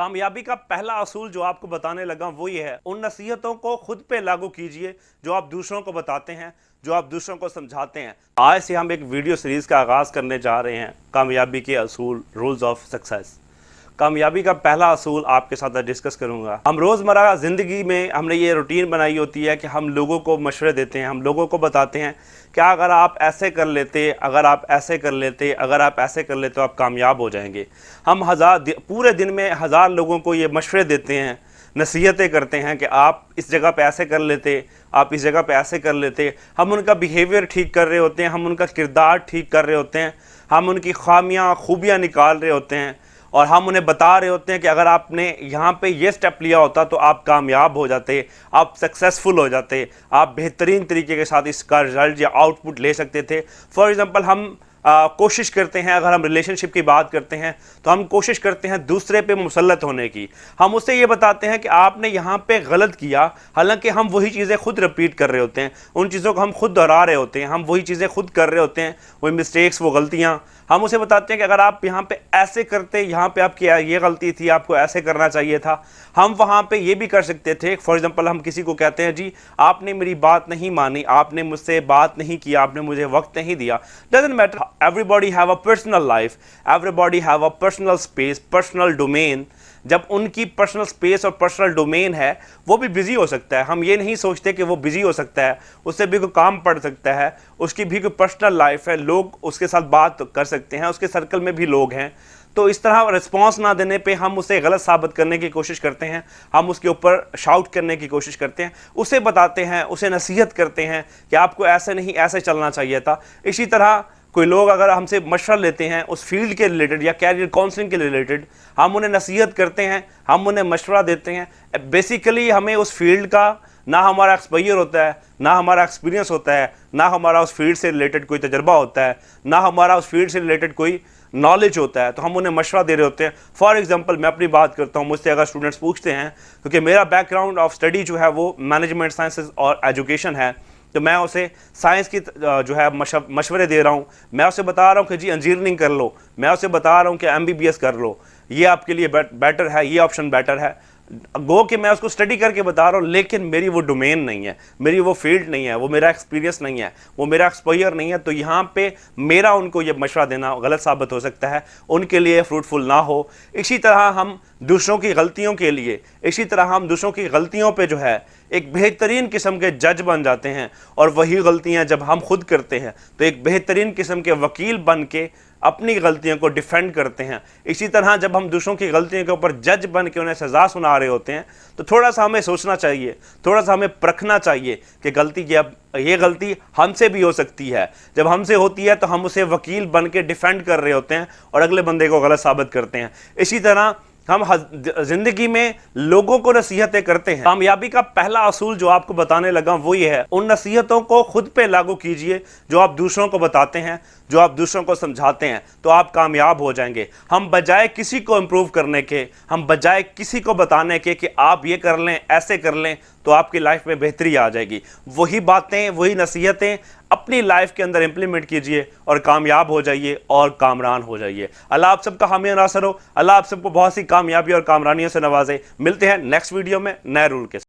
कामयाबी का पहला असूल जो आपको बताने लगा वो ये है, उन नसीहतों को खुद पे लागू कीजिए जो आप दूसरों को बताते हैं, जो आप दूसरों को समझाते हैं। आज से हम एक वीडियो सीरीज़ का आगाज़ करने जा रहे हैं, कामयाबी के असूल, रूल्स ऑफ सक्सेस। कामयाबी का पहला असूल आपके साथ डिस्कस करूंगा। हम रोज़मर्रा ज़िंदगी में हमने ये रूटीन बनाई होती है कि हम लोगों को मशवरे देते हैं, हम लोगों को बताते हैं कि अगर आप ऐसे कर लेते, अगर आप ऐसे कर लेते, अगर आप ऐसे कर लेते तो आप कामयाब हो जाएंगे। हम पूरे दिन में 1000 लोगों को ये मशवरे देते हैं, नसीहतें करते हैं कि आप इस जगह पे ऐसे कर लेते, आप इस जगह पे ऐसे कर लेते। हम उनका बिहेवियर ठीक कर रहे होते हैं, हम उनका किरदार ठीक कर रहे होते हैं, हम उनकी खामियां खूबियां निकाल रहे होते हैं और हम उन्हें बता रहे होते हैं कि अगर आपने यहाँ पे ये स्टेप लिया होता तो आप कामयाब हो जाते, आप सक्सेसफुल हो जाते, आप बेहतरीन तरीके के साथ इसका रिजल्ट या आउटपुट ले सकते थे। फॉर एग्ज़ाम्पल हम कोशिश करते हैं, अगर हम रिलेशनशिप की बात करते हैं तो हम कोशिश करते हैं दूसरे पे मुसल्लत होने की। हम उससे ये बताते हैं कि आपने यहाँ पे गलत किया, हालांकि हम वही चीज़ें खुद रिपीट कर रहे होते हैं, उन चीज़ों को हम खुद दोहरा रहे होते हैं, हम वही चीज़ें खुद कर रहे होते हैं, वही मिस्टेक्स, वो गलतियाँ। हम उसे बताते हैं कि अगर आप यहाँ पे ऐसे करते, यहाँ पे आपकी ये गलती थी, आपको ऐसे करना चाहिए था। हम वहाँ पे ये भी कर सकते थे। फॉर एग्जांपल हम किसी को कहते हैं, जी आपने मेरी बात नहीं मानी, आपने मुझसे बात नहीं किया, आपने मुझे वक्त नहीं दिया। Doesn't matter, everybody have a personal life, everybody have a personal space, personal domain. जब उनकी पर्सनल स्पेस और पर्सनल डोमेन है, वो भी बिजी हो सकता है। हम ये नहीं सोचते कि वो बिजी हो सकता है, उससे भी कोई काम पड़ सकता है, उसकी भी कोई पर्सनल लाइफ है, लोग उसके साथ बात कर सकते हैं, उसके सर्कल में भी लोग हैं। तो इस तरह रिस्पॉन्स ना देने पे हम उसे गलत साबित करने की कोशिश करते हैं, हम उसके ऊपर शाउट करने की कोशिश करते हैं, उसे बताते हैं, उसे नसीहत करते हैं कि आपको ऐसे नहीं, ऐसे चलना चाहिए था। इसी तरह कोई लोग अगर हमसे मशवरा लेते हैं उस फील्ड के रिलेटेड या कैरियर काउंसलिंग के रिलेटेड, हम उन्हें नसीहत करते हैं, हम उन्हें मशवरा देते हैं। बेसिकली हमें उस फील्ड का ना हमारा एक्सपोजर होता है, ना हमारा एक्सपीरियंस होता है, ना हमारा उस फील्ड से रिलेटेड कोई तजर्बा होता है, ना हमारा उस फील्ड से रिलेटेड कोई नॉलेज होता है, तो हम उन्हें मशवरा दे रहे होते हैं। फॉर एग्जांपल मैं अपनी बात करता हूँ, मुझसे अगर स्टूडेंट्स पूछते हैं, क्योंकि मेरा बैकग्राउंड ऑफ स्टडी जो है वो मैनेजमेंट साइंसेज और एजुकेशन है, तो मैं उसे साइंस की जो है मशवरे दे रहा हूँ। मैं उसे बता रहा हूँ कि जी इंजीनियरिंग कर लो, मैं उसे बता रहा हूँ कि MBBS कर लो, ये आपके लिए बेटर है, ये ऑप्शन बेटर है। गो कि मैं उसको स्टडी करके बता रहा हूँ, लेकिन मेरी वो डोमेन नहीं है, मेरी वो फील्ड नहीं है, वो मेरा एक्सपीरियंस नहीं है, वो मेरा एक्सपोजर नहीं है। तो यहाँ पे मेरा उनको ये मशवरा देना गलत साबित हो सकता है, उनके लिए फ्रूटफुल ना हो। इसी तरह हम दूसरों की गलतियों के लिए, इसी तरह हम दूसरों की गलतियों पे जो है एक बेहतरीन किस्म के जज बन जाते हैं, और वही गलतियाँ जब हम खुद करते हैं तो एक बेहतरीन किस्म के वकील बन के अपनी गलतियों को डिफेंड करते हैं। इसी तरह जब हम दूसरों की गलतियों के ऊपर जज बन के उन्हें सज़ा सुना रहे होते हैं, तो थोड़ा सा हमें सोचना चाहिए, थोड़ा सा हमें परखना चाहिए कि गलती की, अब ये गलती हमसे भी हो सकती है। जब हमसे होती है तो हम उसे वकील बन के डिफेंड कर रहे होते हैं और अगले बंदे को गलत साबित करते हैं। इसी तरह हम जिंदगी में लोगों को नसीहतें करते हैं। कामयाबी का पहला असूल जो आपको बताने लगा वो ये है, उन नसीहतों को खुद पे लागू कीजिए जो आप दूसरों को बताते हैं, जो आप दूसरों को समझाते हैं, तो आप कामयाब हो जाएंगे। हम बजाय किसी को इम्प्रूव करने के, हम बजाय किसी को बताने के कि आप ये कर लें, ऐसे कर लें तो आपकी लाइफ में बेहतरी आ जाएगी, वही बातें, वही नसीहतें अपनी लाइफ के अंदर इंप्लीमेंट कीजिए और कामयाब हो जाइए और कामरान हो जाइए। अल्लाह आप सबका हामी और नासर हो। अल्लाह आप सबको बहुत सी कामयाबी और कामरानियों से नवाजे। मिलते हैं नेक्स्ट वीडियो में नए रूल के साथ।